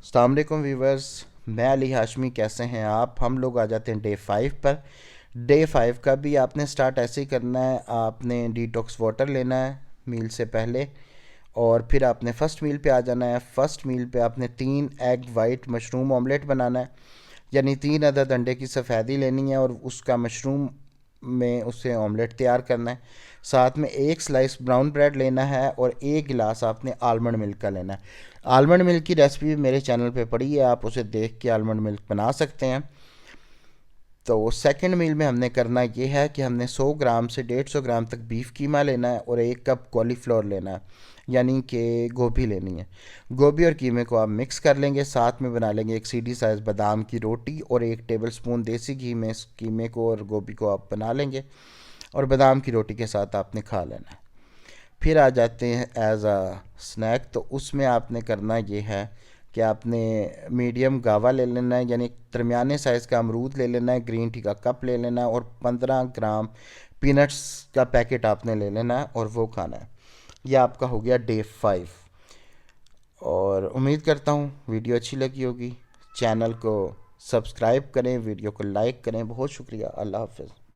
अस्सलाम वालेकुम व्यूवर्स, मैं अली हाशमी। कैसे हैं आप? हम लोग आ जाते हैं डे 5 पर। डे 5 का भी आपने स्टार्ट ऐसे ही करना है। आपने डिटॉक्स वाटर लेना है मील से पहले, और फिर आपने फ़र्स्ट मील पे आ जाना है। फ़र्स्ट मील पे आपने 3 एग वाइट मशरूम ऑमलेट बनाना है, यानी 3 अदद अंडे की सफ़ेदी लेनी है और उसका मशरूम में उससे ऑमलेट तैयार करना है। साथ में 1 स्लाइस ब्राउन ब्रेड लेना है और 1 गिलास आपने आलमंड मिल्क का लेना है। आलमंड मिल्क की रेसिपी भी मेरे चैनल पे पड़ी है, आप उसे देख के आलमंड मिल्क बना सकते हैं। तो सेकंड मील में हमने करना ये है कि हमने 100 ग्राम से 150 ग्राम तक बीफ कीमा लेना है और 1 कप कॉलीफ्लोर लेना है, यानी कि गोभी लेनी है। गोभी और कीमे को आप मिक्स कर लेंगे। साथ में बना लेंगे एक सीडी साइज़ बादाम की रोटी और 1 टेबलस्पून देसी घी में इस कीमे को और गोभी को आप बना लेंगे और बादाम की रोटी के साथ आपने खा लेना है। फिर आ जाते हैं एज अ स्नैक, तो उसमें आपने करना ये है कि आपने मीडियम गावा ले लेना है, यानी दरमियाने साइज़ का अमरूद ले लेना है, ग्रीन टी का कप ले लेना है और 15 ग्राम पीनट्स का पैकेट आपने ले लेना है और वो खाना है। यह आपका हो गया डे 5। और उम्मीद करता हूँ वीडियो अच्छी लगी होगी। चैनल को सब्सक्राइब करें, वीडियो को लाइक करें। बहुत शुक्रिया। अल्लाह हाफ़िज़।